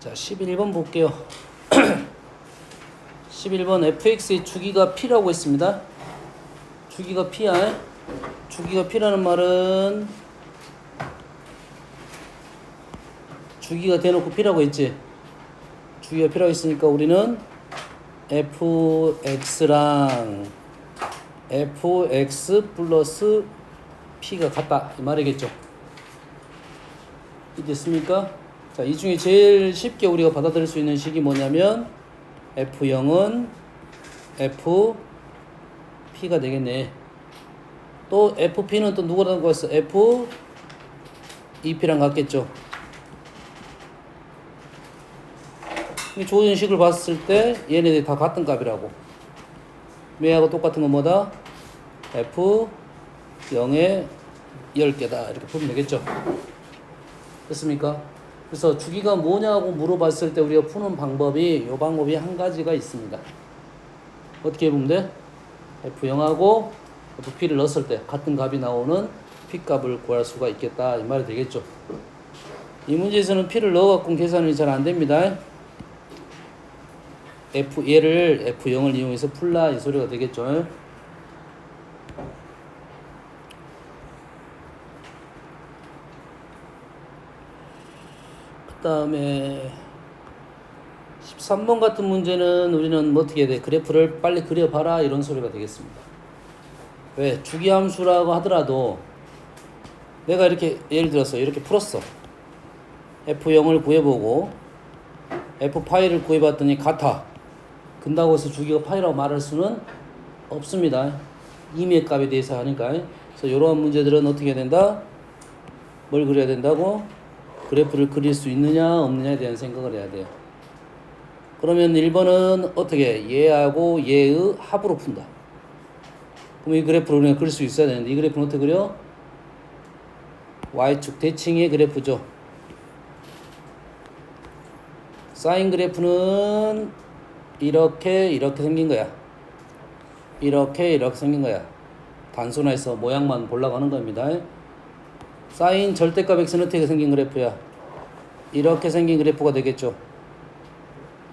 자, 11번 볼게요. 11번 fx의 주기가 p라고 했습니다. 주기가 p야. 주기가 p라는 말은 주기가 대놓고 p라고 했지. 주기가 p라고 했으니까 우리는 fx랑 fx 플러스 p가 같다 이 말이겠죠. 이됐습니까? 자, 이 중에 제일 쉽게 우리가 받아들일 수 있는 식이 뭐냐면 f0은 fp가 되겠네. 또 fp는 또 누구랑 같겠어? f2p랑 같겠죠. 이 조준 식을 봤을 때 얘네들이 다 같은 값이라고. 얘하고 똑같은 건 뭐다? f0의 10개다 이렇게 보면 되겠죠. 됐습니까? 그래서 주기가 뭐냐고 물어봤을 때 우리가 푸는 방법이 이 방법이 한 가지가 있습니다. 어떻게 보면 돼? f0하고 fp를 넣었을 때 같은 값이 나오는 p값을 구할 수가 있겠다 이 말이 되겠죠. 이 문제에서는 p를 넣어갖고 계산이 잘 안됩니다. 얘를 f0을 이용해서 풀라 이 소리가 되겠죠. 그 다음에 13번 같은 문제는 우리는 뭐 어떻게 해야 돼? 그래프를 빨리 그려봐라 이런 소리가 되겠습니다. 왜? 주기함수라고 하더라도 내가 이렇게 예를 들어서 이렇게 풀었어. f0을 구해보고 f파이를 구해봤더니 같아. 근다고 해서 주기가 파이라고 말할 수는 없습니다. 임의 값에 대해서 하니까. 그래서 이러한 문제들은 어떻게 해야 된다? 뭘 그려야 된다고? 그래프를 그릴 수 있느냐 없느냐에 대한 생각을 해야 돼요. 그러면 1번은 어떻게? 얘하고 얘의 합으로 푼다. 그럼 이 그래프를 우리가 그릴 수 있어야 되는데 이 그래프는 어떻게 그려? Y축 대칭의 그래프죠. 사인 그래프는 이렇게 생긴 거야. 이렇게 생긴 거야. 단순화해서 모양만 보려고 하는 겁니다. 사인 절대값 x는 어떻게 생긴 그래프야? 이렇게 생긴 그래프가 되겠죠.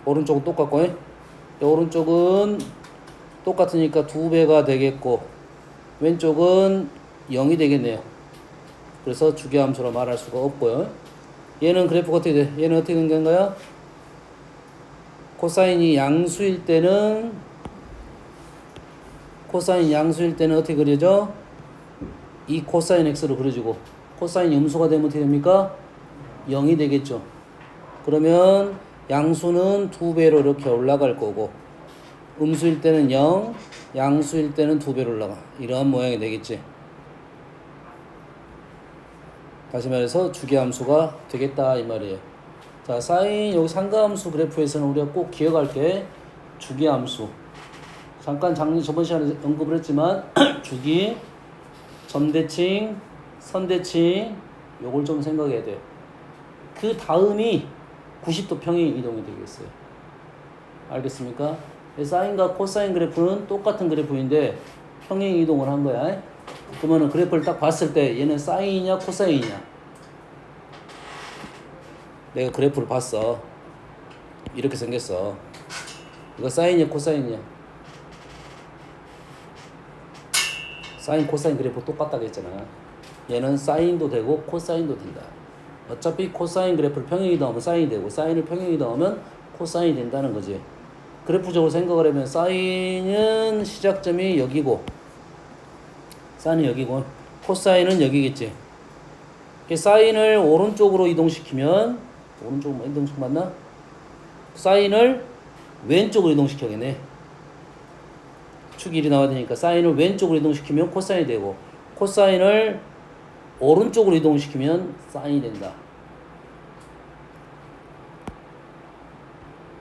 오른쪽은 똑같고 오른쪽은 똑같으니까 2배가 되겠고 왼쪽은 0이 되겠네요. 그래서 주기함수로 말할 수가 없고요. 얘는 그래프가 어떻게 돼? 얘는 어떻게 된 건가요? 코사인이 양수일 때는 어떻게 그려져? 이 코사인 x로 그려지고 코사인이 음수가 되면 어떻게 됩니까? 0이 되겠죠. 그러면 양수는 2배로 이렇게 올라갈 거고 음수일 때는 0, 양수일 때는 2배로 올라가. 이러한 모양이 되겠지. 다시 말해서 주기함수가 되겠다 이 말이에요. 자, 사인 여기 상가함수 그래프에서는 우리가 꼭 기억할 게 주기함수. 잠깐 저번 시간에 언급을 했지만 주기, 점대칭, 선대칭 요걸 좀 생각해야 돼요. 그 다음이 90도 평행 이동이 되겠어요. 알겠습니까? 사인과 코사인 그래프는 똑같은 그래프인데 평행 이동을 한 거야. 그러면 그래프를 딱 봤을 때 얘는 사인이냐 코사인이냐. 내가 그래프를 봤어. 이렇게 생겼어. 이거 사인이냐 코사인이냐. 사인 코사인 그래프 똑같다고 했잖아. 얘는 사인도 되고 코사인도 된다. 어차피 코사인 그래프를 평행이 넣으면 사인이 되고 사인을 평행이 넣으면 코사인이 된다는 거지. 그래프적으로 생각을 하면 사인은 시작점이 여기고 사인은 여기고 코사인은 여기겠지. 사인을 오른쪽으로 이동시키면 오른쪽으로 이동시키면 맞나? 사인을 왼쪽으로 이동시켜야겠네. 축이 1이 나와야 되니까 사인을 왼쪽으로 이동시키면 코사인이 되고 코사인을 오른쪽으로 이동시키면 사인이 된다.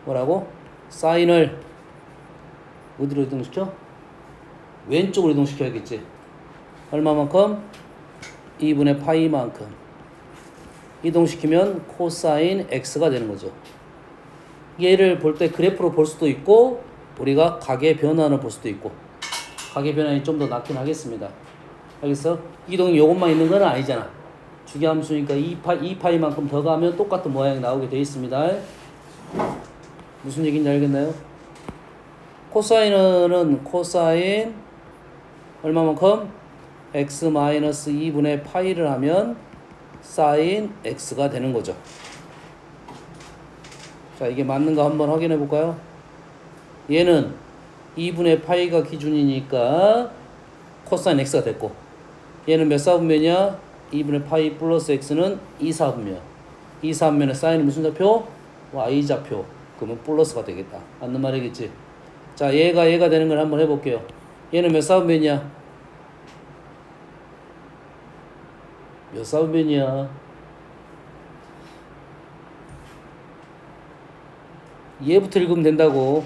뭐라고? 사인을 어디로 이동시켜? 왼쪽으로 이동시켜야겠지. 얼마만큼? 2분의 파이만큼 이동시키면 코사인 x가 되는 거죠. 얘를 볼 때 그래프로 볼 수도 있고 우리가 가계 변환을 볼 수도 있고 가계 변환이 좀 더 낫긴 하겠습니다. 알겠어? 이동이 요것만 있는 건 아니잖아. 주기함수니까 2파이만큼 더 가면 똑같은 모양이 나오게 되어 있습니다. 무슨 얘기인지 알겠나요? 코사인은 코사인 얼마만큼? x 마이너스 2분의 파이를 하면 사인 x가 되는 거죠. 자, 이게 맞는가 한번 확인해 볼까요? 얘는 2분의 파이가 기준이니까 코사인 x가 됐고, 얘는 몇 사분면이야? 2분의 파이 플러스 x는 2사분면. 2사분면의 사인은 무슨 좌표? y좌표. 그러면 플러스가 되겠다. 맞는 말이겠지? 자, 얘가 되는 걸 한번 해볼게요. 얘는 몇 사분면이야? 몇 사분면이야? 얘부터 읽으면 된다고.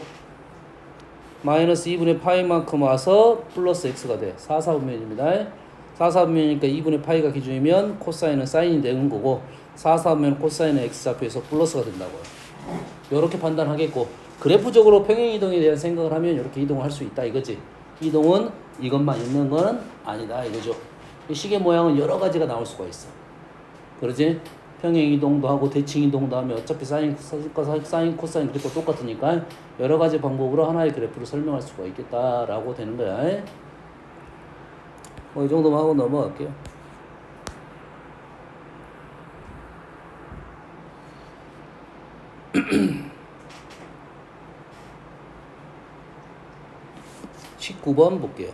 마이너스 2분의 파이만큼 와서 플러스 x가 돼. 4사분면입니다. 4사분면이니까 2분의 파이가 기준이면 코사인은 사인이 되는 거고, 4사분면 코사인은 x좌표에서 플러스가 된다고요. 이렇게 판단하겠고, 그래프적으로 평행이동에 대한 생각을 하면 이렇게 이동을 할 수 있다 이거지. 이동은 이것만 있는 건 아니다 이거죠. 이 시계 모양은 여러 가지가 나올 수가 있어. 그러지? 평행이동도 하고 대칭이동도 하면 어차피 사인 코사인 그래프 똑같으니까 여러 가지 방법으로 하나의 그래프를 설명할 수가 있겠다라고 되는 거야. 이 정도만 하고 넘어갈게요. (19번) 볼게요.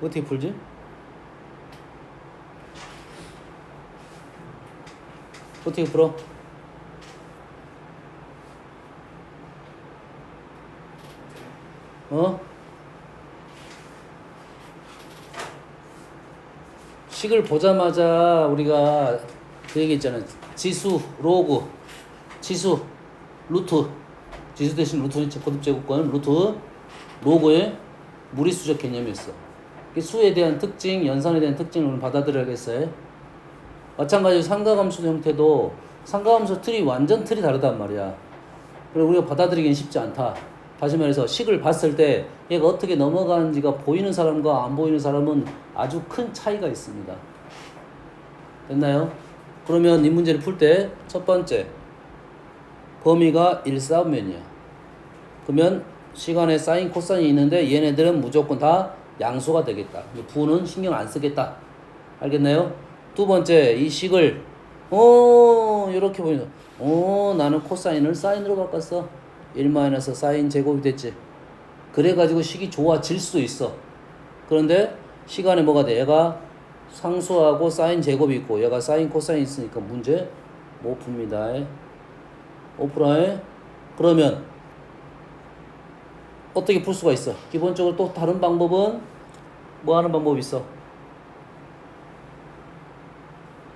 어떻게 풀지? 어떻게 풀어? 식을 보자마자 우리가 그 얘기 있잖아요. 지수, 로그, 지수, 루트, 지수 대신 루트 거듭제곱권, 루트, 로그의 무리수적 개념이었어. 수에 대한 특징, 연산에 대한 특징을 받아들여야겠어요. 마찬가지로 삼각함수 형태도 삼각함수 틀이 완전 틀이 다르단 말이야. 그리고 우리가 받아들이기는 쉽지 않다. 다시 말해서 식을 봤을 때 얘가 어떻게 넘어가는지가 보이는 사람과 안 보이는 사람은 아주 큰 차이가 있습니다. 됐나요? 그러면 이 문제를 풀 때 첫 번째 범위가 1사분면이야. 그러면 시간에 사인 코사인이 있는데 얘네들은 무조건 다 양수가 되겠다. 부는 신경 안 쓰겠다. 알겠나요? 두 번째 이 식을 이렇게 보이는 나는 코사인을 사인으로 바꿨어. 1 마이너스 사인 제곱이 됐지. 그래가지고 식이 좋아질 수도 있어. 그런데 시간에 뭐가 돼? 얘가 상수하고 사인 제곱이 있고 얘가 사인 코사인 있으니까 문제 못 풉니다. 오프라인. 그러면 어떻게 풀 수가 있어? 기본적으로 또 다른 방법은 뭐 하는 방법이 있어?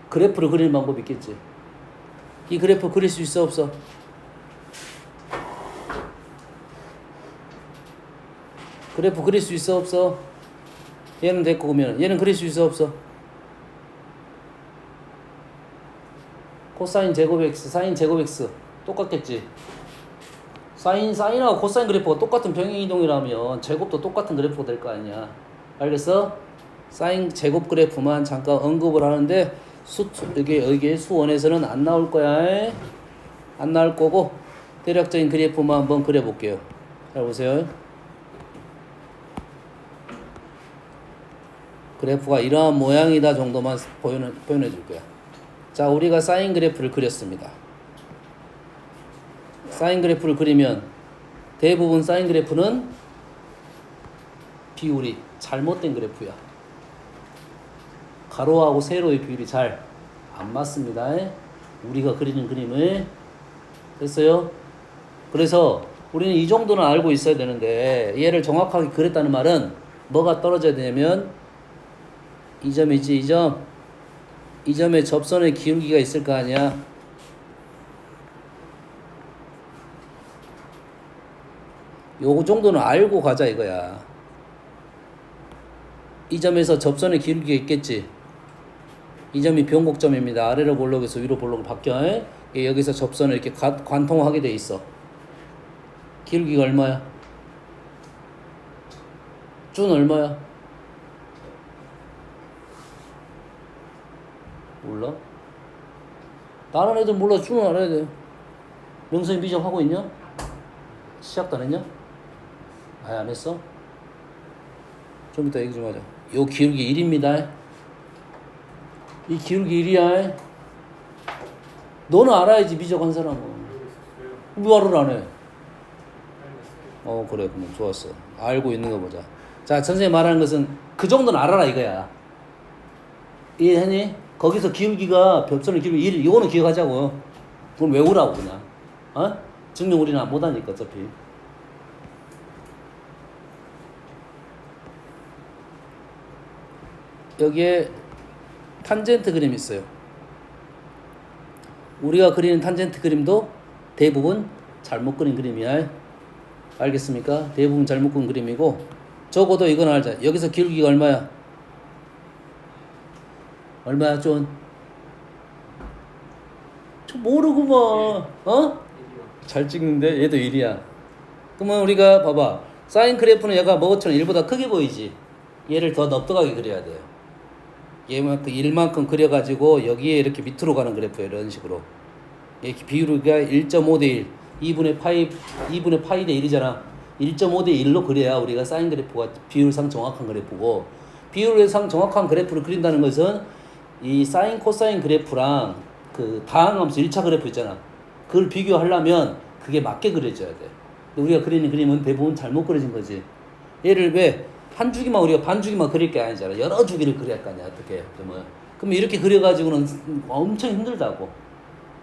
그래프를 그리는 방법이 있겠지. 이 그래프 그릴 수 있어 없어? 그래프 그릴 수 있어 없어? 얘는 됐고 그러면 얘는 그릴 수 있어 없어? 코사인 제곱 x, 사인 제곱 x 똑같겠지. 사인하고 코사인 그래프가 똑같은 평행이동이라면 제곱도 똑같은 그래프가 될 거 아니야. 알겠어? 사인 제곱 그래프만 잠깐 언급을 하는데 여기 수원에서는 안 나올 거야. 안 나올 거고 대략적인 그래프만 한번 그려볼게요. 잘 보세요. 그래프가 이러한 모양이다 정도만 표현해 줄 거야. 자, 우리가 사인 그래프를 그렸습니다. 사인 그래프를 그리면 대부분 사인 그래프는 비율이 잘못된 그래프야. 가로하고 세로의 비율이 잘 안 맞습니다. 우리가 그리는 그림을. 됐어요? 그래서 우리는 이 정도는 알고 있어야 되는데 얘를 정확하게 그렸다는 말은 뭐가 떨어져야 되냐면 이 점이지. 이 점에 접선의 기울기가 있을 거 아니야. 요 정도는 알고 가자 이거야. 이 점에서 접선의 기울기가 있겠지. 이 점이 변곡점입니다. 아래로 볼록에서 위로 볼록으로 바뀌어. 여기서 접선을 이렇게 관통하게 돼 있어. 기울기가 얼마야? 준 얼마야? 몰라? 다른 애들 몰라. 주는 알아야 돼. 명성이 미정하고 있냐? 시작도 안 했냐? 아예 안 했어? 좀 이따 얘기 좀 하자. 요 기울기 1입니다. 이 기울기 1이야. 너는 알아야지, 미적한 사람은. 왜 말을 안 해? 그래. 그럼 좋았어. 알고 있는 거 보자. 자, 선생님 말하는 것은 그 정도는 알아라 이거야. 이해했니? 거기서 기울기가 벽선의 기울기 1, 이거는 기억하자고. 그건 외우라고 그냥. 증명 우리는 못하니까 어차피. 여기에 탄젠트 그림이 있어요. 우리가 그리는 탄젠트 그림도 대부분 잘못 그린 그림이야. 알겠습니까? 대부분 잘못 그린 그림이고, 적어도 이건 알자. 여기서 기울기가 얼마야? 얼마야, 좀? 저 모르구만. 잘 찍는데 얘도 1이야. 그러면 우리가 봐봐. 사인 그래프는 얘가 뭐처럼 1보다 크게 보이지? 얘를 더 넙떡하게 그려야 돼요. 얘만큼 1만큼 그려가지고 여기에 이렇게 밑으로 가는 그래프예요. 이런 식으로. 이렇게 비율가 1.5 대 1, 2분의 파이 대 1이잖아. 1.5 대 1로 그려야 우리가 사인 그래프가 비율상 정확한 그래프고, 비율상 정확한 그래프를 그린다는 것은 이 사인 코사인 그래프랑 그 다항함수 1차 그래프 있잖아. 그걸 비교하려면 그게 맞게 그려져야 돼. 근데 우리가 그리는 그림은 대부분 잘못 그려진 거지. 얘를 왜 한 주기만 우리가 반 주기만 그릴 게 아니잖아. 여러 주기를 그려야 할 거 아니야. 어떻게 그러면 이렇게 그려가지고는 엄청 힘들다고.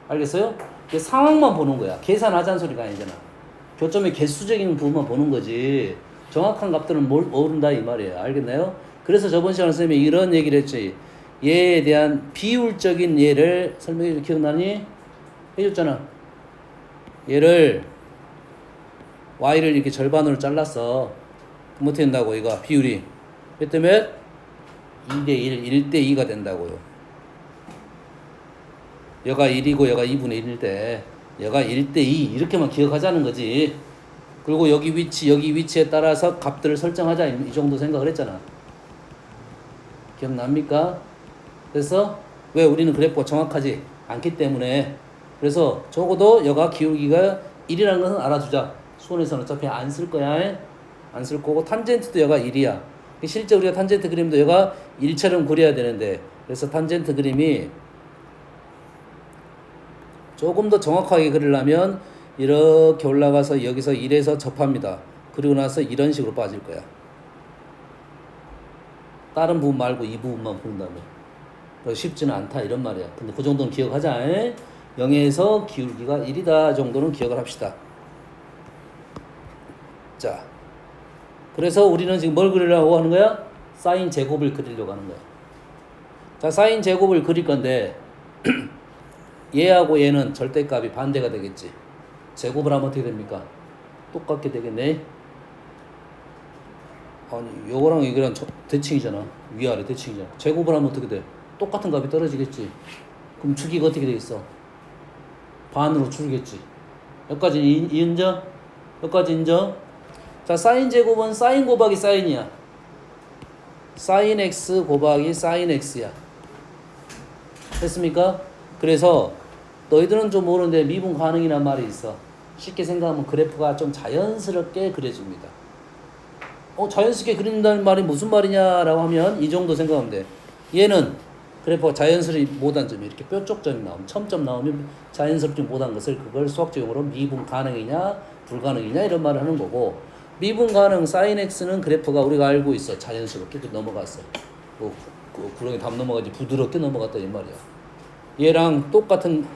알겠어요? 상황만 보는 거야. 계산하자는 소리가 아니잖아. 교점의 개수적인 부분만 보는 거지. 정확한 값들은 모른다 이 말이에요. 알겠나요? 그래서 저번 시간에 선생님이 이런 얘기를 했지. 얘에 대한 비율적인 예를 설명해 기억나니? 해줬잖아. 얘를 y를 이렇게 절반으로 잘랐어. 그럼 어떻게 된다고? 이거 비율이 몇 대 몇? 2대 1, 1대 2가 된다고요. 얘가 1이고 얘가 2분의 1일 때 얘가 1대 2 이렇게만 기억하자는 거지. 그리고 여기 위치에 따라서 값들을 설정하자 이 정도 생각을 했잖아. 기억납니까? 그래서 왜 우리는 그래프가 정확하지 않기 때문에, 그래서 적어도 여가 기울기가 1이라는 것은 알아두자. 수원에서는 어차피 안 쓸 거야. 안 쓸 거고, 탄젠트도 여가 1이야. 실제 우리가 탄젠트 그림도 여가 1처럼 그려야 되는데, 그래서 탄젠트 그림이 조금 더 정확하게 그리려면 이렇게 올라가서 여기서 1에서 접합니다. 그리고 나서 이런 식으로 빠질 거야. 다른 부분 말고 이 부분만 본다면 쉽지는 않다 이런 말이야. 근데 그 정도는 기억하자. 0에서 기울기가 1이다 정도는 기억을 합시다. 자, 그래서 우리는 지금 뭘 그리려고 하는 거야? 사인 제곱을 그리려고 하는 거야. 자, 사인 제곱을 그릴 건데 얘하고 얘는 절대값이 반대가 되겠지. 제곱을 하면 어떻게 됩니까? 똑같게 되겠네. 아니, 요거랑 이거랑 대칭이잖아. 위아래 대칭이잖아. 제곱을 하면 어떻게 돼? 똑같은 값이 떨어지겠지. 그럼 주기가 어떻게 되겠어? 반으로 줄겠지. 여기까지 인정? 여기까지 인정? 자, 사인 제곱은 사인 곱하기 사인이야. 사인 x 곱하기 사인 x야. 됐습니까? 그래서 너희들은 좀 모르는데 미분 가능이란 말이 있어. 쉽게 생각하면 그래프가 좀 자연스럽게 그려집니다. 자연스럽게 그린다는 말이 무슨 말이냐라고 하면 이 정도 생각하면 돼. 얘는 그래프가 자연스럽게 못한 점이 이렇게 뾰족점이 나오면, 첨점 나오면 자연스럽게 못한 것을 그걸 수학적 용어로 미분 가능이냐 불가능이냐 이런 말을 하는 거고, 미분 가능 사인 x는 그래프가 우리가 알고 있어. 자연스럽게 넘어갔어. 구렁이 담 넘어가지 부드럽게 넘어갔다 이 말이야. 얘랑 똑같은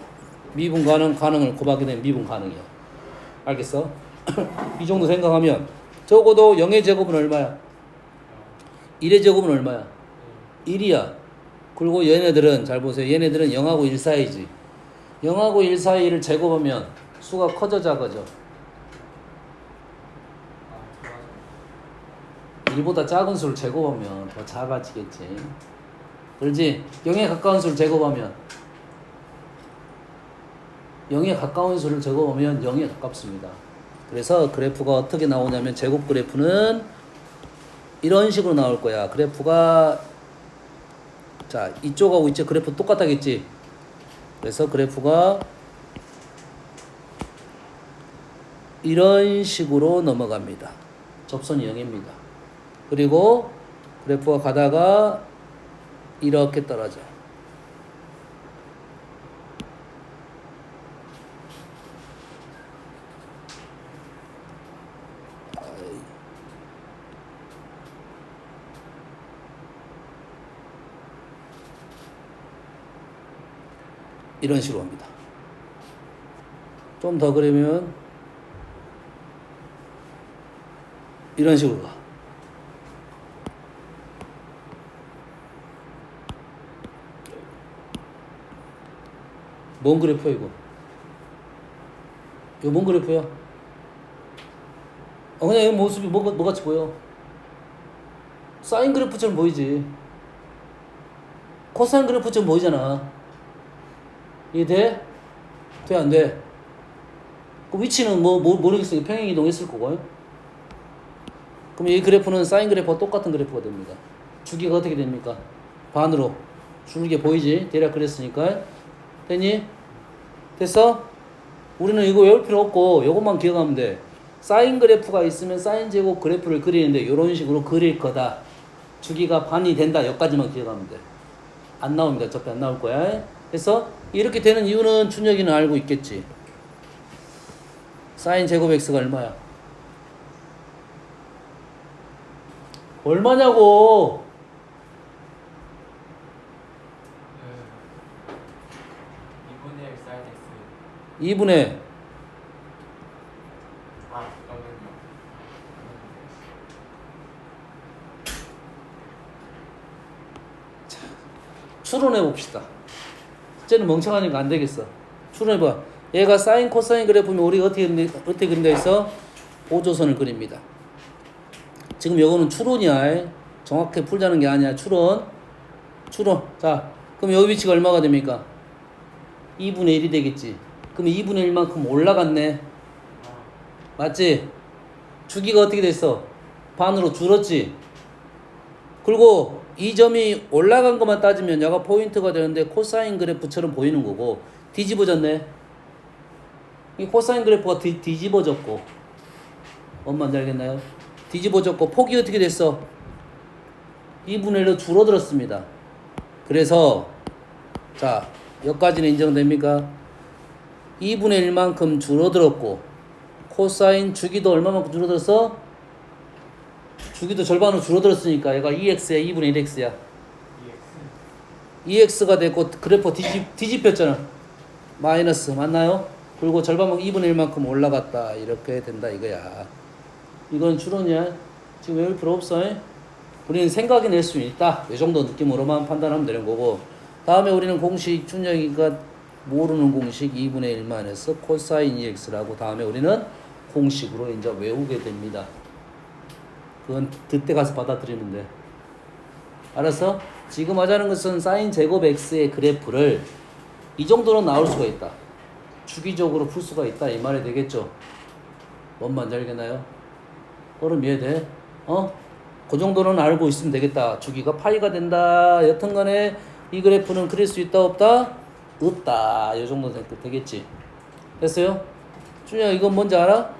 미분 가능을 곱하게 되면 미분 가능이야. 알겠어? 이 정도 생각하면 적어도 0의 제곱은 얼마야? 1의 제곱은 얼마야? 1이야. 그리고 얘네들은 잘 보세요. 얘네들은 0하고 1 사이지. 0하고 1 사이를 제곱하면 수가 커져 작아져? 1보다 작은 수를 제곱하면 더 작아지겠지. 그렇지? 0에 가까운 수를 제곱하면 0에 가까운 수를 제곱하면 0에 가깝습니다. 그래서 그래프가 어떻게 나오냐면 제곱 그래프는 이런 식으로 나올 거야. 그래프가 자, 이쪽하고 이쪽 그래프 똑같겠지. 그래서 그래프가 이런 식으로 넘어갑니다. 접선이 0입니다. 그리고 그래프가 가다가 이렇게 떨어져. 이런 식으로 합니다. 좀 더 그리면 이런 식으로 가. 뭔 그래프야 이거? 이거 뭔 그래프야? 그냥 이 모습이 뭐같이 보여? 사인 그래프처럼 보이지. 코사인 그래프처럼 보이잖아. 이해돼? 돼, 안 돼? 그 위치는 모르겠어요. 평행 이동했을 거고요. 그럼 이 그래프는 사인 그래프와 똑같은 그래프가 됩니다. 주기가 어떻게 됩니까? 반으로 줄게 보이지? 대략 그랬으니까. 됐니? 됐어? 우리는 이거 외울 필요 없고 이것만 기억하면 돼. 사인 그래프가 있으면 사인 제곱 그래프를 그리는데 이런 식으로 그릴 거다. 주기가 반이 된다. 여기까지만 기억하면 돼. 안 나옵니다. 어차피 안 나올 거야. 그래서 이렇게 되는 이유는 준혁이는 알고 있겠지. 사인 제곱 x가 얼마야? 얼마냐고. 2분의 1 사인 x. 2분의 잠깐만요. 추론해 봅시다. 쟤는 멍청하니까 안 되겠어. 추론해봐. 얘가 사인 코사인 그래프면 우리가 어떻게 그린다 해서 보조선을 그립니다. 지금 요거는 추론이야. 정확히 풀자는 게 아니야. 추론. 자, 그럼 여기 위치가 얼마가 됩니까? 2분의 1이 되겠지. 그럼 2분의 1만큼 올라갔네. 맞지? 주기가 어떻게 됐어? 반으로 줄었지. 그리고 이 점이 올라간 것만 따지면 얘가 포인트가 되는데 코사인 그래프처럼 보이는 거고 뒤집어졌네. 이 코사인 그래프가 뒤집어졌고 뭔 말인지 알겠나요? 뒤집어졌고 폭이 어떻게 됐어? 2분의 1로 줄어들었습니다. 그래서 자 여기까지는 인정됩니까? 2분의 1만큼 줄어들었고 코사인 주기도 얼마만큼 줄어들었어? 주기도 절반으로 줄어들었으니까 얘가 2x야 2분의 1x야 2x가 됐고 그래프 뒤집혔잖아. 마이너스 맞나요? 그리고 절반만큼 2분의 1만큼 올라갔다 이렇게 된다 이거야. 이건 추론이야. 지금 외울 필요 없어. 우리는 생각이 낼 수 있다. 이 정도 느낌으로만 판단하면 되는 거고 다음에 우리는 공식 준혁이가 모르는 공식 2분의 1만에서 코사인 2x라고 다음에 우리는 공식으로 이제 외우게 됩니다. 그건 그때 가서 받아들이면 돼. 알았어? 지금 하자는 것은 사인 제곱 x의 그래프를 이 정도는 나올 수가 있다. 주기적으로 풀 수가 있다. 이 말이 되겠죠? 뭔 말인지 알겠나요? 그럼 이해돼? 그 정도는 알고 있으면 되겠다. 주기가 파이가 된다. 여튼간에 이 그래프는 그릴 수 있다 없다? 없다. 이 정도 되겠지. 됐어요? 준야 이건 뭔지 알아?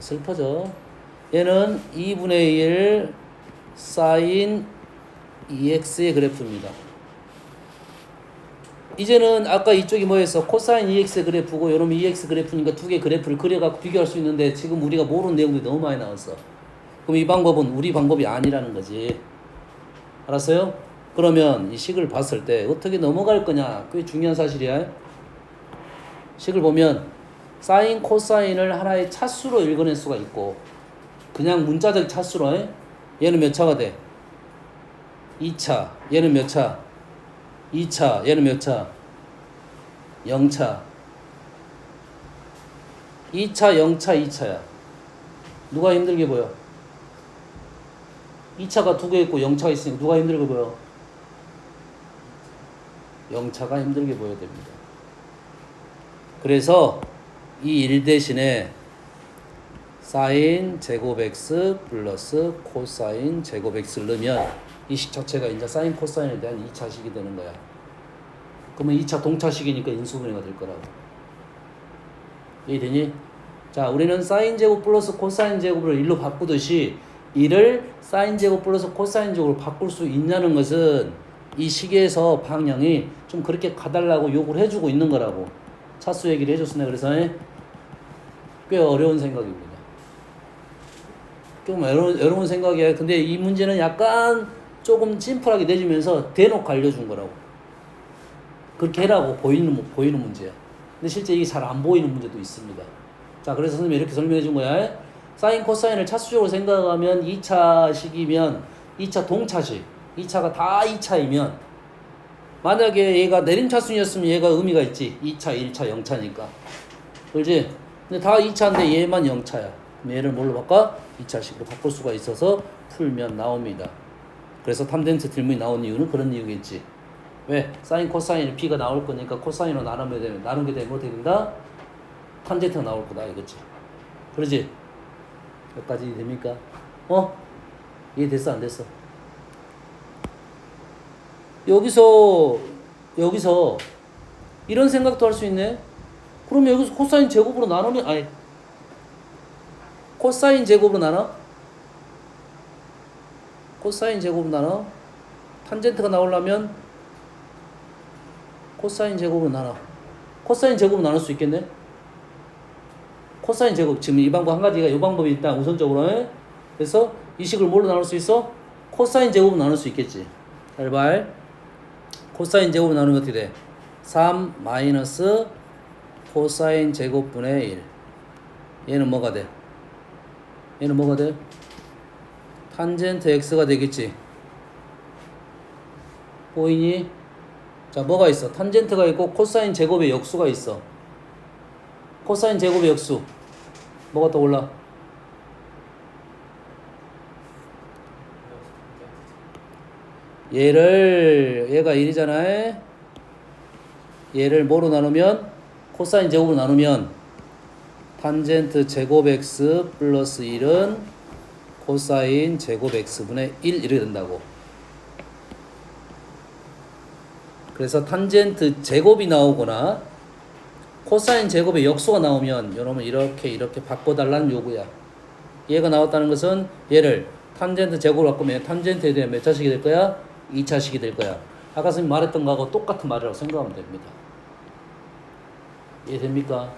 슬퍼져. 얘는 2분의 1 사인 2x의 그래프입니다. 이제는 아까 이쪽이 뭐였어? 코사인 2x 그래프고 요놈 2x 그래프니까 두 개 그래프를 그려갖고 비교할 수 있는데 지금 우리가 모르는 내용들이 너무 많이 나왔어. 그럼 이 방법은 우리 방법이 아니라는 거지. 알았어요? 그러면 이 식을 봤을 때 어떻게 넘어갈 거냐? 그게 중요한 사실이야. 식을 보면 사인, 코사인을 하나의 차수로 읽어낼 수가 있고 그냥 문자적 차수로 얘는 몇 차가 돼? 2차. 얘는 몇 차? 2차. 얘는 몇 차? 0차. 2차, 0차, 2차야. 누가 힘들게 보여? 2차가 두 개 있고 0차가 있으니까 누가 힘들게 보여? 0차가 힘들게 보여야 됩니다. 그래서 이 1 대신에 사인 제곱 x 플러스 코사인 제곱 x를 넣으면 이 식 자체가 이제 사인 코사인에 대한 2차식이 되는 거야. 그러면 2차 동차식이니까 인수분해가 될 거라고. 이해되니? 자, 우리는 사인 제곱 플러스 코사인 제곱을 1로 바꾸듯이 이를 사인 제곱 플러스 코사인 제곱으로 바꿀 수 있냐는 것은 이 식에서 방향이 좀 그렇게 가달라고 요구를 해주고 있는 거라고. 차수 얘기를 해줬으네. 그래서 꽤 어려운 생각입니다. 좀 어려운 생각이야. 근데 이 문제는 약간 조금 심플하게 내주면서 대놓고 알려준 거라고. 그렇게 해라고 보이는 문제야. 근데 실제 이게 잘 안 보이는 문제도 있습니다. 자, 그래서 선생님이 이렇게 설명해 준 거야. 사인 코사인을 차수적으로 생각하면 2차식이면 2차 동차식, 2차가 다 2차이면 만약에 얘가 내림차순이었으면 얘가 의미가 있지. 2차, 1차, 0차니까. 그렇지? 근데 다 2차인데 얘만 0차야. 그럼 얘를 뭘로 바꿔? 2차식으로 바꿀 수가 있어서 풀면 나옵니다. 그래서 탐덴트 딜문이 나온 이유는 그런 이유겠지. 왜? 사인 코사인이 B가 나올 거니까 코사인으로 나누게 되면 어떻게 된다? 탄젠트가 나올 거다 이거지. 그러지? 여기까지 됩니까? 이해됐어 안 됐어? 여기서 이런 생각도 할 수 있네. 그럼 여기서 코사인 제곱으로 나누면 코사인 제곱으로 나눠? 코사인 제곱으로 나눠? 탄젠트가 나오려면 코사인 제곱으로 나눠. 코사인 제곱으로 나눌 수 있겠네? 코사인 제곱. 지금 이 방법 한 가지가 이 방법이 일단 우선적으로 해. 그래서 이 식을 뭘로 나눌 수 있어? 코사인 제곱으로 나눌 수 있겠지. 잘 봐. 코사인 제곱으로 나누면 어떻게 돼? 3 마이너스 코사인 제곱분의 1. 얘는 뭐가 돼? 얘는 뭐가 돼? 탄젠트 x가 되겠지. 보이니? 자, 뭐가 있어? 탄젠트가 있고 코사인 제곱의 역수가 있어. 코사인 제곱의 역수. 뭐가 떠올라? 얘가 1이잖아. 얘를 뭐로 나누면? 코사인 제곱으로 나누면 탄젠트 제곱 x 플러스 1은 코사인 제곱 x분의 1 이렇게 된다고. 그래서 탄젠트 제곱이 나오거나 코사인 제곱의 역수가 나오면 여러분 이렇게 바꿔달라는 요구야. 얘가 나왔다는 것은 얘를 탄젠트 제곱으로 바꾸면 탄젠트에 대한 몇 차식이 될 거야? 2차식이 될 거야. 아까 선생님 말했던 거하고 똑같은 말이라고 생각하면 됩니다. 이해됩니까?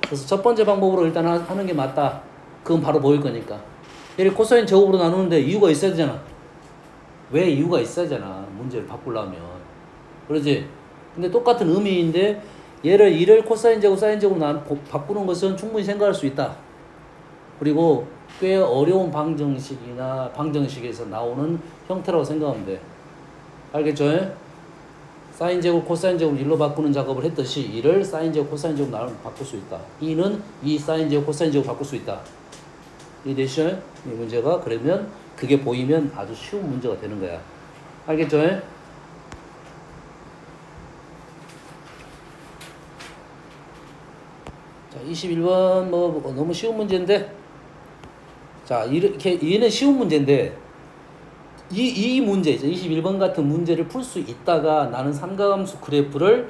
그래서 첫 번째 방법으로 일단 하는 게 맞다. 그건 바로 보일 거니까. 얘를 코사인 제곱으로 나누는데 이유가 있어야 되잖아. 왜 이유가 있어야 되잖아. 문제를 바꾸려면. 그러지? 근데 똑같은 의미인데 얘를 1을 코사인 제곱, 사인 제곱으로 바꾸는 것은 충분히 생각할 수 있다. 그리고 꽤 어려운 방정식에서 나오는 형태라고 생각하면 돼. 알겠죠? 사인 제곱, 코사인 제곱 1로 바꾸는 작업을 했듯이 1을 사인 제곱, 코사인 제곱 바꿀 수 있다. 2는 2 사인 제곱, 코사인 제곱 바꿀 수 있다. 이해되시죠? 이 문제가 그러면 그게 보이면 아주 쉬운 문제가 되는 거야. 알겠죠? 자, 21번 너무 쉬운 문제인데 자, 이렇게 얘는 쉬운 문제인데 이 문제죠. 21번 같은 문제를 풀 수 있다가 나는 삼각함수 그래프를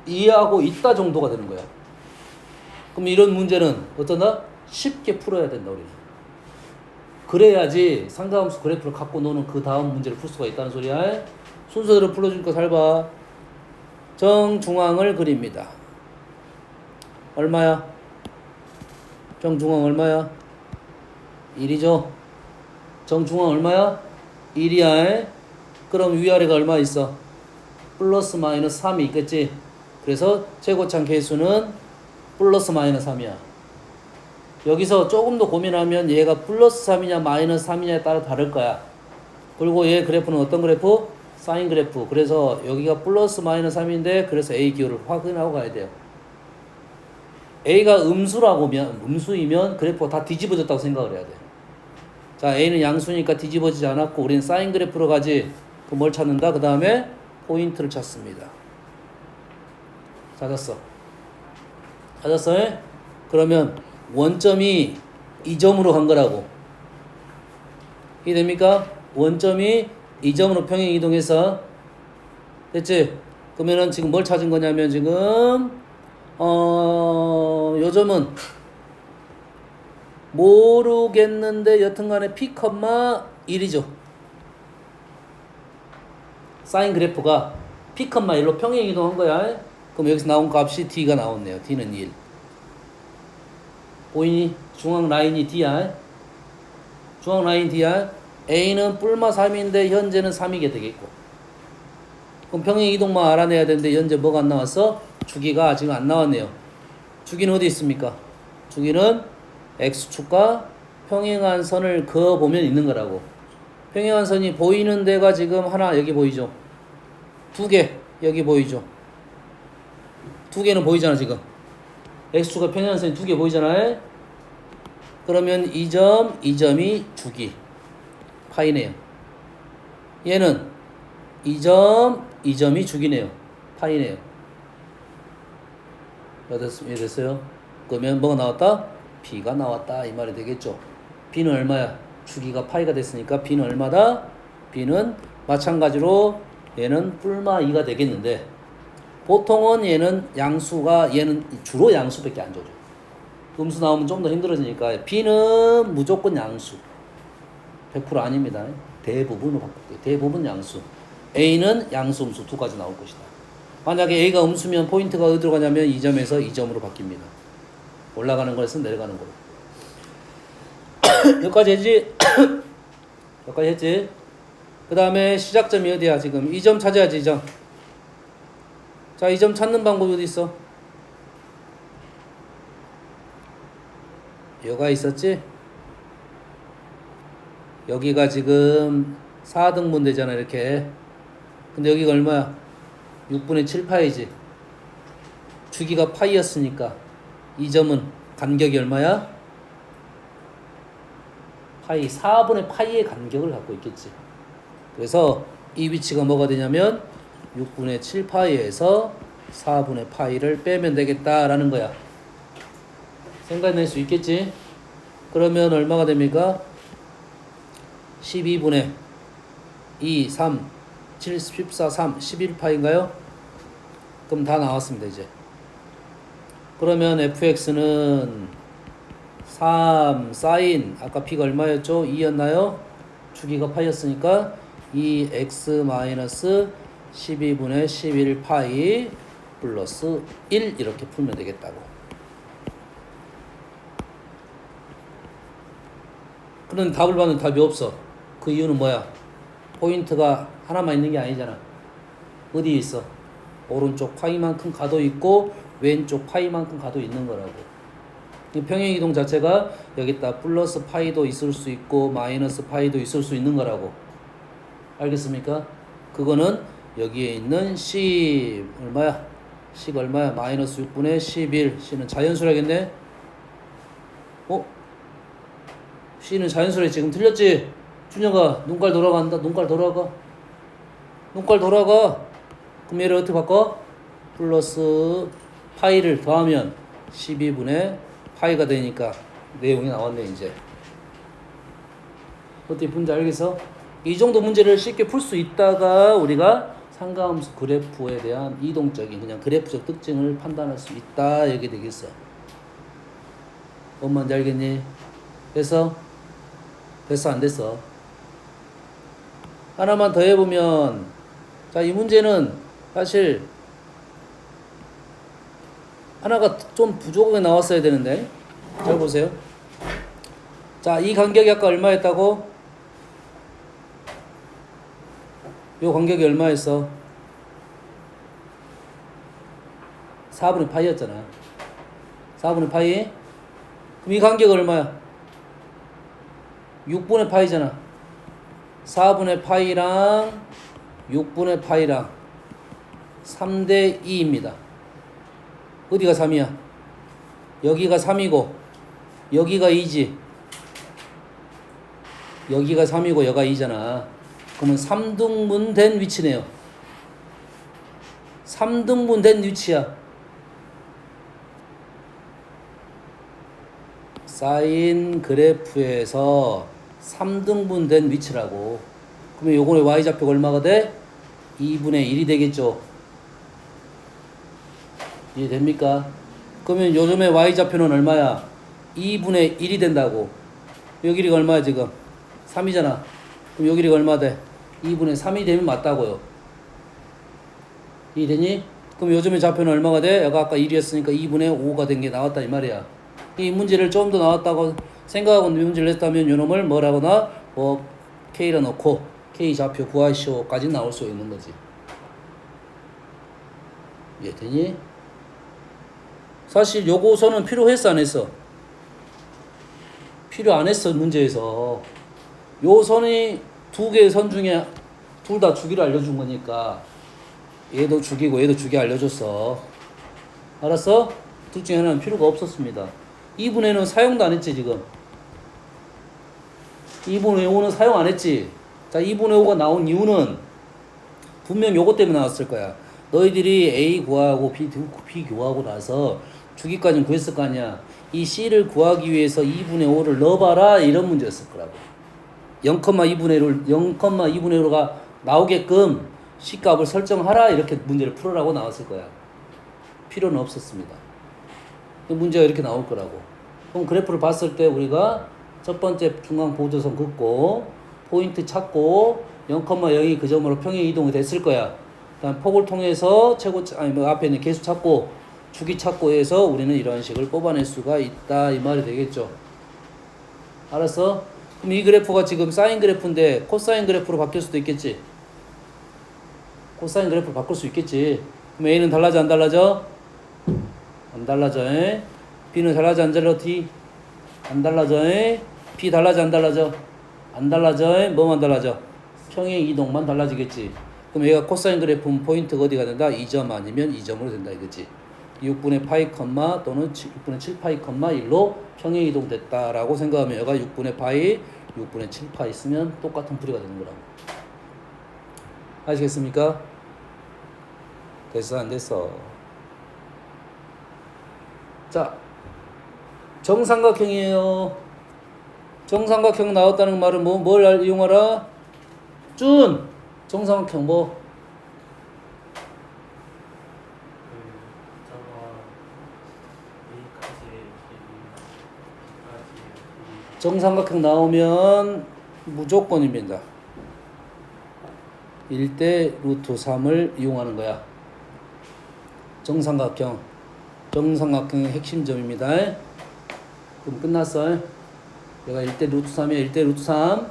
이해하고 있다 정도가 되는 거야. 그럼 이런 문제는 어떠나? 쉽게 풀어야 된다, 우리는. 그래야지 삼각함수 그래프를 갖고 노는 그 다음 문제를 풀 수가 있다는 소리야. 순서대로 풀어주니까 잘 봐. 정중앙을 그립니다. 얼마야? 정중앙 얼마야? 1이죠. 정중앙 얼마야? 1이야. 그럼 위아래가 얼마 있어? 플러스 마이너스 3이 있겠지. 그래서 최고창 계수는 플러스 마이너스 3이야. 여기서 조금 더 고민하면 얘가 플러스 3이냐 마이너스 3이냐에 따라 다를 거야. 그리고 얘 그래프는 어떤 그래프? 사인 그래프. 그래서 여기가 플러스 마이너스 3인데 그래서 A 기호를 확인하고 가야 돼요. A가 음수이면 그래프가 다 뒤집어졌다고 생각을 해야 돼. 자, A는 양수니까 뒤집어지지 않았고 우리는 사인 그래프로 가지. 그럼 뭘 찾는다? 그 다음에 포인트를 찾습니다. 찾았어? 그러면 원점이 이 점으로 간 거라고. 이해됩니까? 원점이 이 점으로 평행 이동해서 됐지? 그러면은 지금 뭘 찾은 거냐면 지금 요 점은 모르겠는데 여튼간에 p, 1이죠. 사인 그래프가 p, 1로 평행 이동한 거야. 그럼 여기서 나온 값이 d가 나왔네요. d는 1. 보이니? 중앙 라인이 d야. 중앙 라인 d야. a는 뿔마 3인데 현재는 3이게 되겠고. 그럼 평행 이동만 알아내야 되는데 현재 뭐가 안 나왔어? 주기가 지금 안 나왔네요. 주기는 어디 있습니까? 주기는 x축과 평행한 선을 그어보면 있는 거라고. 평행한 선이 보이는 데가 지금 하나 여기 보이죠? 두 개 여기 보이죠? 두 개는 보이잖아 지금. x축과 평행한 선이 두 개 보이잖아요. 그러면 이 점이 주기 파이네요. 얘는 이 점이 주기네요. 파이네요. 이해됐어요? 그러면 뭐가 나왔다? b가 나왔다 이 말이 되겠죠. b는 얼마야? 주기가 파이가 됐으니까 b는 얼마다? b는 마찬가지로 얘는 뿔마 2가 되겠는데 보통은 얘는 주로 양수밖에 안 줘줘. 음수 나오면 좀 더 힘들어지니까 b는 무조건 양수. 100% 아닙니다. 대부분으로 바꿀게요. 대부분 양수. a는 양수, 음수 두 가지 나올 것이다. 만약에 a가 음수면 포인트가 어디로 가냐면 이 점에서 이 점으로 바뀝니다. 올라가는 거에서 내려가는 거로. 여기까지 했지? 여기까지 했지? 그 다음에 시작점이 어디야 지금? 이 점 찾아야지. 이 점. 자, 이 점 찾는 방법이 어디 있어? 여가 있었지? 여기가 지금 4등분 되잖아 이렇게. 근데 여기가 얼마야? 6분의 7파이지. 주기가 파이였으니까 이 점은 간격이 얼마야? 파이, 4분의 파이의 간격을 갖고 있겠지. 그래서 이 위치가 뭐가 되냐면 6분의 7파이에서 4분의 파이를 빼면 되겠다라는 거야. 생각낼 수 있겠지? 그러면 얼마가 됩니까? 12분의 2, 3, 7, 14, 3, 11파인가요? 그럼 다 나왔습니다 이제. 그러면 fx는 3 사인 아까 p가 얼마였죠? 2였나요? 주기가 파이였으니까 2x 마이너스 12분의 11파이 플러스 1 이렇게 풀면 되겠다고. 그런 답을 받는 답이 없어. 그 이유는 뭐야? 포인트가 하나만 있는 게 아니잖아. 어디에 있어? 오른쪽 파이만큼 가도 있고 왼쪽 파이만큼 가도 있는 거라고. 이 평행이동 자체가 여기다 플러스 파이도 있을 수 있고 마이너스 파이도 있을 수 있는 거라고. 알겠습니까? 그거는 여기에 있는 C 얼마야? C가 얼마야? 마이너스 6분의 11. C는 자연수라겠네? C는 자연수래. 지금 틀렸지? 준혁아, 눈깔 돌아간다. 눈깔 돌아가. 그럼 얘를 어떻게 바꿔? 플러스 파이를 더하면 12분의 파이가 되니까 내용이 나왔네 이제. 어떻게 푼지 알겠어? 이 정도 문제를 쉽게 풀 수 있다가 우리가 상가함수 그래프에 대한 이동적인 그냥 그래프적 특징을 판단할 수 있다 이렇게 되겠어. 뭔 말인지 알겠니? 됐어 안 됐어? 하나만 더 해보면, 자, 이 문제는 사실 하나가 좀 부족하게 나왔어야 되는데. 잘 보세요. 자, 이 간격이 아까 얼마였다고? 요 간격이 얼마였어? 4분의 파이였잖아. 4분의 파이? 그럼 이 간격 얼마야? 6분의 파이잖아. 4분의 파이랑 6분의 파이랑 3대 2입니다. 어디가 3이야? 여기가 3이고 여기가 2지. 여기가 3이고 여기가 2잖아. 그러면 3등분 된 위치네요. 3등분 된 위치야. 사인 그래프에서 3등분 된 위치라고. 그러면 요거의 y좌표가 얼마가 돼? 2분의 1이 되겠죠. 이해됩니까? 그러면 요즘에 y좌표는 얼마야? 2분의 1이 된다고. 요 길이가 얼마야 지금? 3이잖아. 그럼 요 길이가 얼마 돼? 2분의 3이 되면 맞다고요. 이해되니? 그럼 요즘에 좌표는 얼마가 돼? 얘가 아까 1이었으니까 2분의 5가 된 게 나왔다 이 말이야. 이 문제를 좀 더 나왔다고 생각하고 문제를 냈다면 요놈을 뭐라거나 뭐 K로 넣고 K 좌표 구하시오까지 나올 수 있는 거지. 이해되니? 사실 요거서는 필요했어 안 했어? 필요 안 했어 문제에서. 요 선이 두 개의 선 중에 둘 다 주기를 알려준 거니까 얘도 주기고 얘도 주기 알려줬어. 알았어? 둘 중에 하나는 필요가 없었습니다. 2분의 1은 사용도 안 했지 지금. 2분의 5는 사용 안 했지. 자 2분의 5가 나온 이유는 분명 요것 때문에 나왔을 거야. 너희들이 A 구하고 B 구하고 나서 주기까지는 구했을 거 아니야. 이 C를 구하기 위해서 2분의 5를 넣어봐라 이런 문제였을 거라고. 0,2분의 1가 나오게끔 C값을 설정하라 이렇게 문제를 풀으라고 나왔을 거야. 필요는 없었습니다. 문제가 이렇게 나올 거라고. 그럼 그래프를 봤을 때 우리가 첫 번째 중앙 보조선 긋고 포인트 찾고 0,0이 그 점으로 평행 이동이 됐을 거야. 그다음 폭을 통해서 앞에 있는 계수 찾고 주기 찾고 해서 우리는 이런 식을 뽑아낼 수가 있다 이 말이 되겠죠. 알았어? 그럼 이 그래프가 지금 사인 그래프인데 코사인 그래프로 바뀔 수도 있겠지. 코사인 그래프로 바꿀 수 있겠지. 그럼 A는 달라져 안 달라져? 안 달라져. 에? B는 달라져 안 달라져? D? 안 달라져. 에? B 달라져 안 달라져? 안 달라져. 에? 뭐만 달라져? 평행 이동만 달라지겠지. 그럼 얘가 코사인 그래프는 포인트가 어디가 된다? 2점 아니면 2점으로 된다 이거지. 6분의 파이 컴마 또는 6분의 7 파이 컴마 1로 평행 이동됐다라고 생각하면 얘가 6분의 파이 6분의 7 파이 있으면 똑같은 풀이가 되는 거라고. 아시겠습니까? 됐어 안 됐어? 자, 정삼각형이에요. 정삼각형 나왔다는 말은 뭘 이용하라? 준! 정삼각형 뭐? 저거 A까지 B까지 정삼각형 나오면 무조건입니다. 1대 루트 3을 이용하는 거야. 정삼각형의 핵심점입니다. 그럼 끝났어. 얘가 1대 루트 3이야. 1대 루트 3.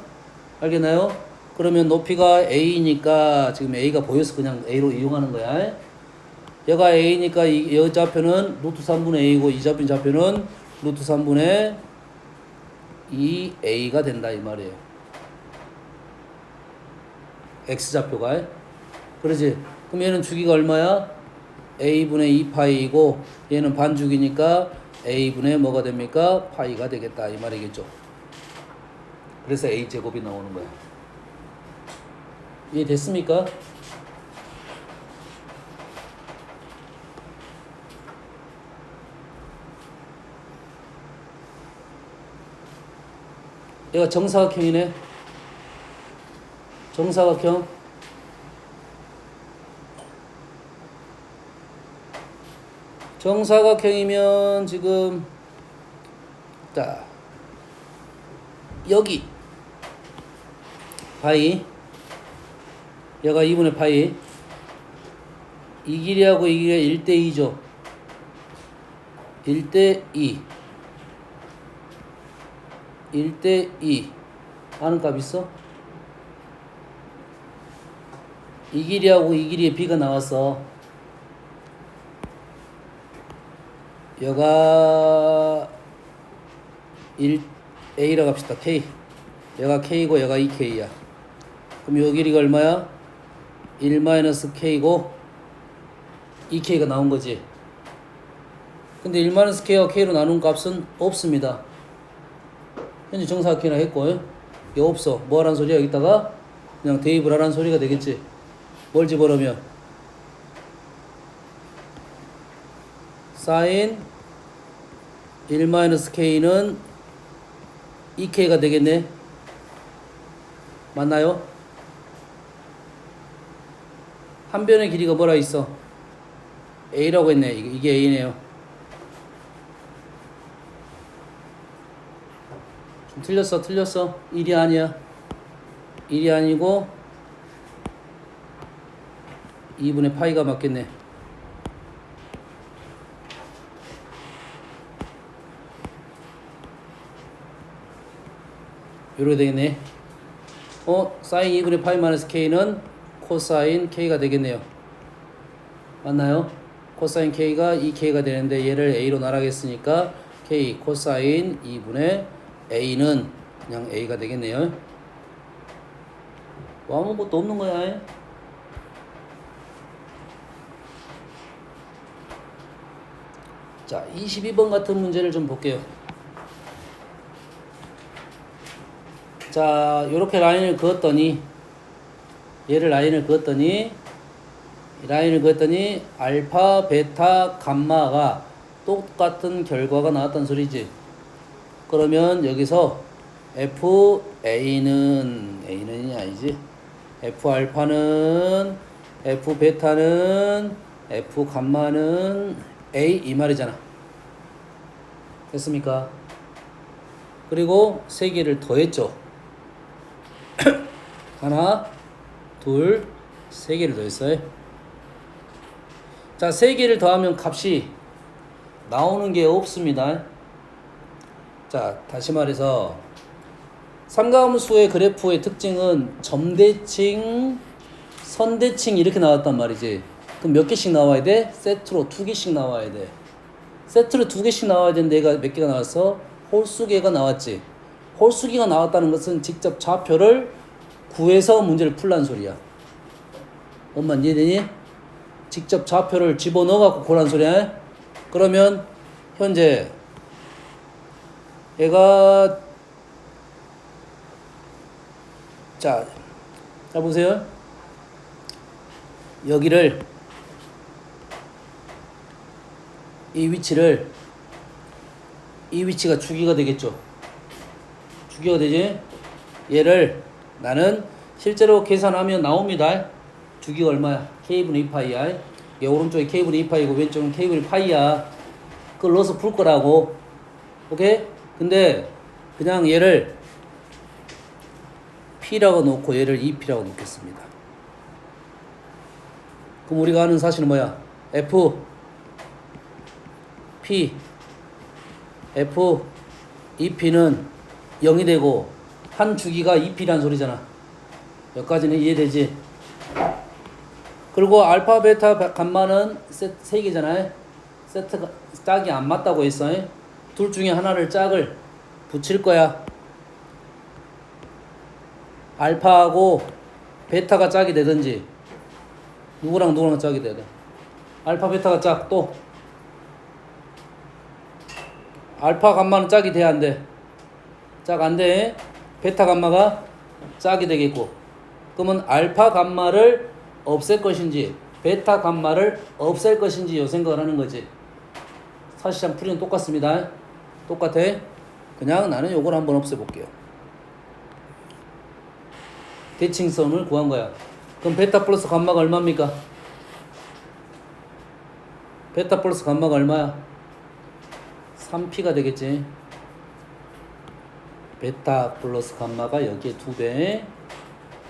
알겠나요? 그러면 높이가 A니까 지금 A가 보여서 그냥 A로 이용하는 거야. 얘가 A니까 이 좌표는 루트 3분의 A고 이 좌표는 루트 3분의 2A가 된다 이 말이에요. X좌표가. 그러지? 그럼 얘는 주기가 얼마야? A분의 2파이이고 얘는 반주기니까 A분의 뭐가 됩니까? 파이가 되겠다 이 말이겠죠. 그래서 A제곱이 나오는 거야. 이해됐습니까? 얘가 정사각형이네. 정사각형. 정사각형이면 지금 자 여기 파이 얘가 2분의 파이 이 길이하고 이 길이가 1대2죠. 1대2 1대2 아는 값 있어? 이 길이하고 이 길이의 B가 나왔어. 얘가 1A라고 합시다. K. 얘가 K고 얘가 2K야. 그럼 요 길이가 얼마야? 1-K고 2K가 나온 거지. 근데 1-K와 K로 나눈 값은 없습니다. 현재 정사각형이라 했고 이거 없어. 뭐 하라는 소리야? 여기다가 그냥 대입을 하라는 소리가 되겠지. 뭘 집어넣으면 사인 1-K는 2K가 되겠네. 맞나요? 한 변의 길이가 뭐라 있어? A라고 했네. 이게 A네요. 좀 틀렸어. 1이 아니야. 1이 아니고 2분의 파이가 맞겠네. 이렇게 되겠네. 사인 2분의 파이 마이너스 K는 코사인 K가 되겠네요. 맞나요? 코사인 K가 2K가 되는데 얘를 A로 나라겠으니까 K 코사인 2분의 A는 그냥 A가 되겠네요. 뭐 아무것도 없는 거야. 자, 22번 같은 문제를 좀 볼게요. 자, 요렇게 라인을 그었더니 얘를 라인을 그었더니 알파, 베타, 감마가 똑같은 결과가 나왔단 소리지. 그러면 여기서 FA는이 아니지. F알파는, F베타는, F감마는 A 이 말이잖아. 됐습니까? 그리고 세 개를 더했죠. 하나, 둘, 세 개를 더했어요. 자, 세 개를 더하면 값이 나오는 게 없습니다. 자, 다시 말해서 삼가함수의 그래프의 특징은 점대칭, 선대칭 이렇게 나왔단 말이지. 그럼 몇 개씩 나와야 돼? 세트로 2개씩 나와야 돼. 세트로 2개씩 나와야 되는데 얘가 몇 개가 나왔어? 홀수개가 나왔지. 홀수개가 나왔다는 것은 직접 좌표를 구해서 문제를 풀란 소리야. 엄마 이해되니? 직접 좌표를 집어넣어갖고 고란 소리야. 그러면 현재 얘가 자 보세요. 여기를 이 위치가 주기가 되겠죠. 주기가 되지. 얘를 나는 실제로 계산하면 나옵니다. 주기가 얼마야? K분의 2파이야. 얘 오른쪽에 K분의 2파이고 왼쪽은 K분의 파이야. 그걸 넣어서 풀 거라고. 오케이? 근데 그냥 얘를 P라고 놓고 얘를 2P라고 놓겠습니다. 그럼 우리가 아는 사실은 뭐야? P 2P는 0이 되고 한 주기가 2P란 소리잖아. 여기까지는 이해되지? 그리고 알파, 베타, 감마는 세 개잖아요. 세트가 짝이 안 맞다고 했어. 둘 중에 하나를 짝을 붙일 거야. 알파하고 베타가 짝이 되든지 누구랑 짝이 돼야 돼. 알파, 베타가 짝 또 알파, 감마는 짝이 돼야 안 돼. 짝 안 돼. 베타, 감마가 짝이 되겠고. 그러면 알파, 감마를 없앨 것인지 베타, 감마를 없앨 것인지 요 생각을 하는 거지. 사실상 풀이는 똑같습니다. 똑같아. 그냥 나는 요걸 한번 없애볼게요. 대칭선을 구한 거야. 그럼 베타 플러스 감마가 얼마입니까? 베타 플러스 감마가 얼마야? 3P가 되겠지. 베타 플러스 감마가 여기에 2배,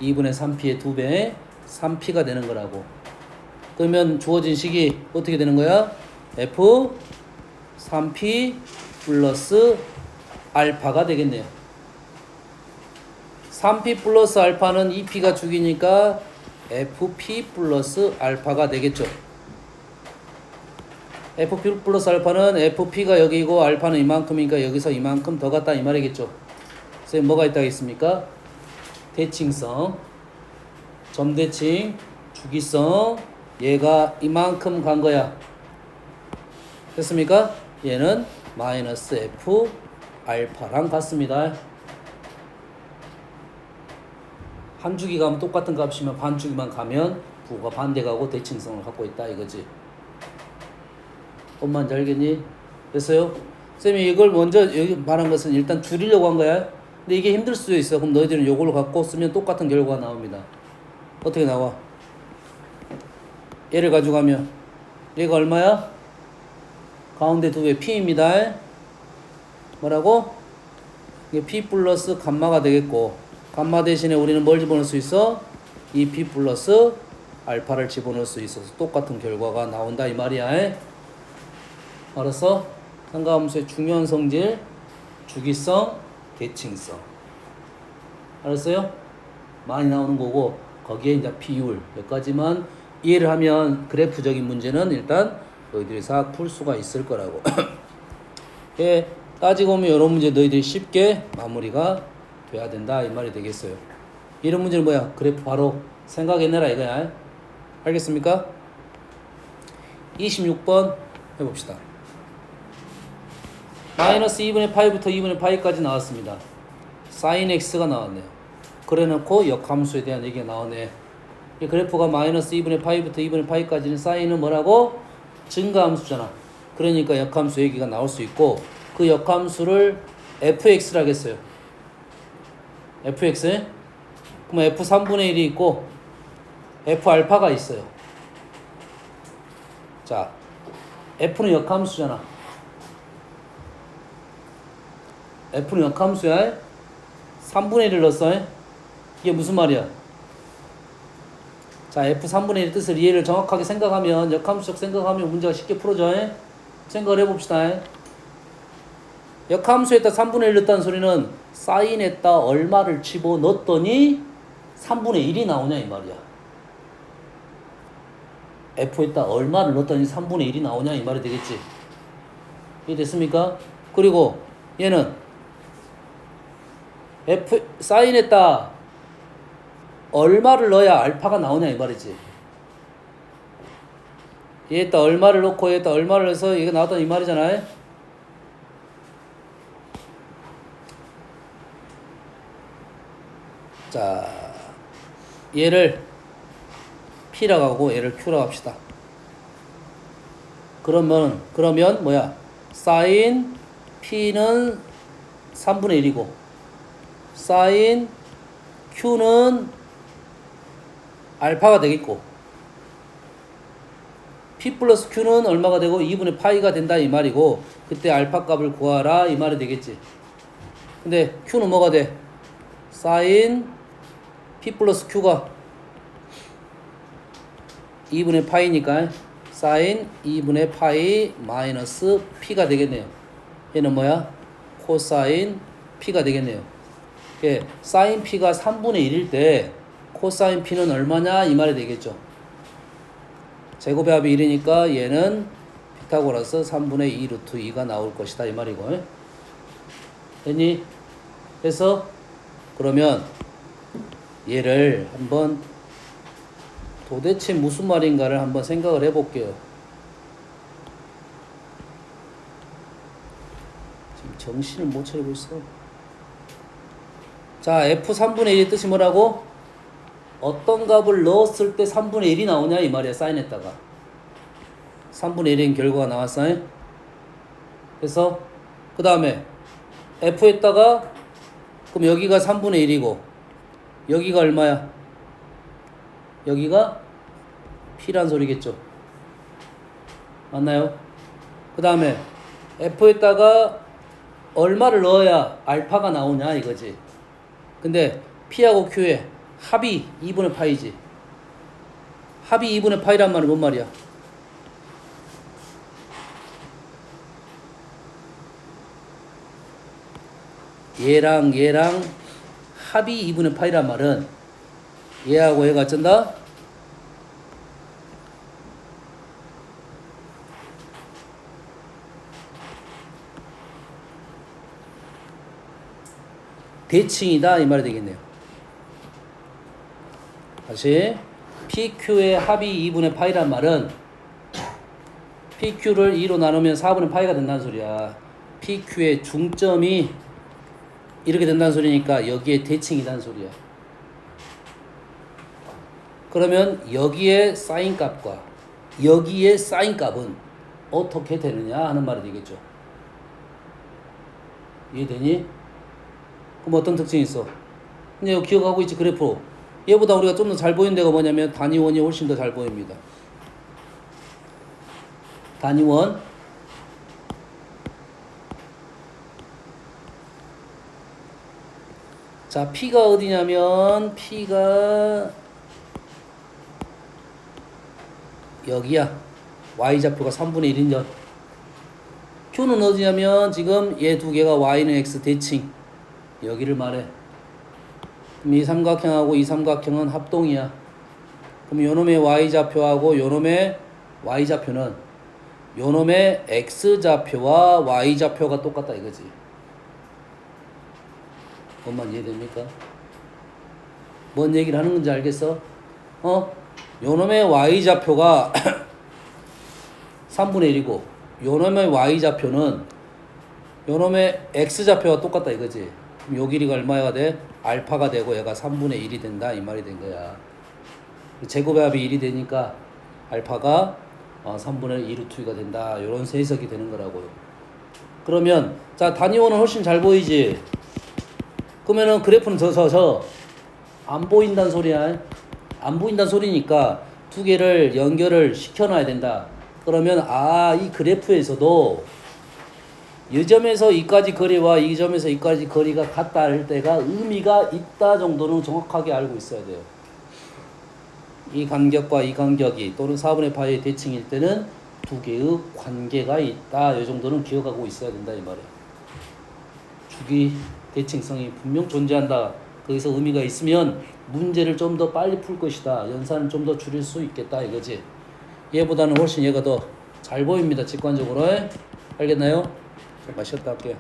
2분의 3P의 2배, 3P가 되는 거라고. 그러면 주어진 식이 어떻게 되는 거야? F 3P 플러스 알파가 되겠네요. 3P 플러스 알파는 2P가 주기니까 FP 플러스 알파가 되겠죠. FP 플러스 알파는 FP가 여기고 알파는 이만큼이니까 여기서 이만큼 더 갔다 이 말이겠죠. 선생님 뭐가 있다고 했습니까? 대칭성, 점대칭, 주기성, 얘가 이만큼 간 거야. 됐습니까? 얘는 마이너스 F 알파랑 같습니다. 한 주기 가면 똑같은 값이면 반 주기만 가면 부호가 반대 가고 대칭성을 갖고 있다 이거지. 엄마인지 알겠니? 됐어요? 쌤이 이걸 먼저 여기 말한 것은 일단 줄이려고 한 거야. 근데 이게 힘들 수도 있어. 그럼 너희들은 요걸 갖고 쓰면 똑같은 결과가 나옵니다. 어떻게 나와? 얘를 가져가면 얘가 얼마야? 가운데 두 배 P입니다. 뭐라고? 이게 P 플러스 감마가 되겠고, 감마 대신에 우리는 뭘 집어넣을 수 있어? 이 B 플러스 알파를 집어넣을 수 있어서 똑같은 결과가 나온다 이 말이야. 알았어? 한가함수의 중요한 성질, 주기성, 대칭성. 알았어요? 많이 나오는 거고, 거기에 이제 비율 여기까지만 이해를 하면 그래프적인 문제는 일단 너희들이 싹 풀 수가 있을 거라고. 예, 따지고 보면 이런 문제 너희들이 쉽게 마무리가 돼야 된다 이 말이 되겠어요. 이런 문제는 뭐야? 그래프 바로 생각해내라 이거야. 알겠습니까? 26번 해봅시다. 마이너스 2분의 파이부터 2분의 파이까지 나왔습니다. 사인 x가 나왔네요. 그래놓고 역함수에 대한 얘기가 나오네. 이 그래프가 마이너스 2분의 파이부터 2분의 파이까지는 사인은 뭐라고? 증가함수잖아. 그러니까 역함수 얘기가 나올 수 있고, 그 역함수를 fx라고 했어요. fx? 그럼 f 3분의 1이 있고 f 알파가 있어요. 자, f는 역함수잖아. f는 역함수야. 3분의 1을 넣었어. 이게 무슨 말이야? 자, f 3분의 1 뜻을 이해를 정확하게 생각하면, 역함수적 생각하면 문제가 쉽게 풀어져. 생각을 해봅시다. 역함수에다 3분의 1 넣었다는 소리는 사인에다 얼마를 집어넣었더니 3분의 1이 나오냐 이 말이야. f에다 얼마를 넣었더니 3분의 1이 나오냐 이 말이 되겠지. 이해됐습니까? 그리고 얘는 f 사인에다 얼마를 넣어야 알파가 나오냐 이 말이지. 얘에다 얼마를 넣고 얘에다 얼마를 해서 이게 나왔다 이 말이잖아요. 자, 얘를 P라고 하고 얘를 Q라고 합시다. 그러면 뭐야? 사인 P는 3분의 1이고 사인 Q는 알파가 되겠고, P 플러스 Q는 얼마가 되고 2분의 파이가 된다 이 말이고, 그때 알파 값을 구하라 이 말이 되겠지. 근데 Q는 뭐가 돼? 사인 P 플러스 Q가 2분의 파이니까 사인 2분의 파이 마이너스 P가 되겠네요. 얘는 뭐야? 코사인 P가 되겠네요. 예, 사인 P가 3분의 1일 때 코사인 P는 얼마냐 이 말이 되겠죠. 제곱의 합이 1이니까 얘는 피타고라스 3분의 2 루트 2가 나올 것이다 이 말이고. 됐니? 그래서 그러면 얘를 한번 도대체 무슨 말인가를 한번 생각을 해볼게요. 지금 정신을 못 차리고 있어. 자, f 3분의 1의 뜻이 뭐라고? 어떤 값을 넣었을 때 3분의 1이 나오냐 이 말이야. 사인했다가 3분의 1인 결과가 나왔어요. 그래서 그 다음에 f에다가 그럼 여기가 3분의 1이고 여기가 얼마야? 여기가 P란 소리겠죠. 맞나요? 그 다음에 F에다가 얼마를 넣어야 알파가 나오냐 이거지. 근데 P하고 Q의 합이 2분의 파이지. 합이 2분의 파이란 말은 뭔 말이야? 얘랑 합이 2분의 파이란 말은 얘하고 얘가 어쩐다? 대칭이다 이 말이 되겠네요. 다시 PQ의 합이 2분의 파이란 말은 PQ를 2로 나누면 4분의 파이가 된다는 소리야. PQ의 중점이 이렇게 된다는 소리니까 여기에 대칭이라는 소리야. 그러면 여기에 사인 값과 여기에 사인 값은 어떻게 되느냐 하는 말이 되겠죠. 이해되니? 그럼 어떤 특징이 있어? 근데 이거 기억하고 있지 그래프. 얘보다 우리가 좀 더 잘 보이는 데가 뭐냐면 단위원이 훨씬 더 잘 보입니다. 단위원. 자, P가 어디냐면 P가 여기야. Y좌표가 3분의 1인전. Q는 어디냐면 지금 얘 두 개가 Y는 X 대칭. 여기를 말해. 그럼 이 삼각형하고 이 삼각형은 합동이야. 그럼 요놈의 Y좌표하고 요놈의 Y좌표는 요놈의 X좌표와 Y좌표가 똑같다 이거지. 뭔만 이해됩니까? 뭔 얘기를 하는 건지 알겠어? 요놈의 Y좌표가 3분의 1이고 요놈의 Y좌표는 요놈의 X좌표가 똑같다 이거지. 그럼 요 길이가 얼마가 돼? 알파가 되고 얘가 3분의 1이 된다 이 말이 된 거야. 제곱합이 1이 되니까 알파가 3분의 2루트가 된다. 요런 해석이 되는 거라고요. 그러면 자 단위원은 훨씬 잘 보이지? 그러면은 그래프는 안 보인다는 소리야. 안 보인다는 소리니까 두 개를 연결을 시켜놔야 된다. 그러면 이 그래프에서도 이 점에서 이까지 거리와 이 점에서 이까지 거리가 같다 할 때가 의미가 있다 정도는 정확하게 알고 있어야 돼요. 이 간격과 이 간격이 또는 4분의 파이의 대칭일 때는 두 개의 관계가 있다. 이 정도는 기억하고 있어야 된다 이 말이에요. 주기 대칭성이 분명 존재한다. 거기서 의미가 있으면 문제를 좀 더 빨리 풀 것이다. 연산을 좀 더 줄일 수 있겠다 이거지. 얘보다는 훨씬 얘가 더 잘 보입니다. 직관적으로. 알겠나요? 잠깐 쉬었다 할게요.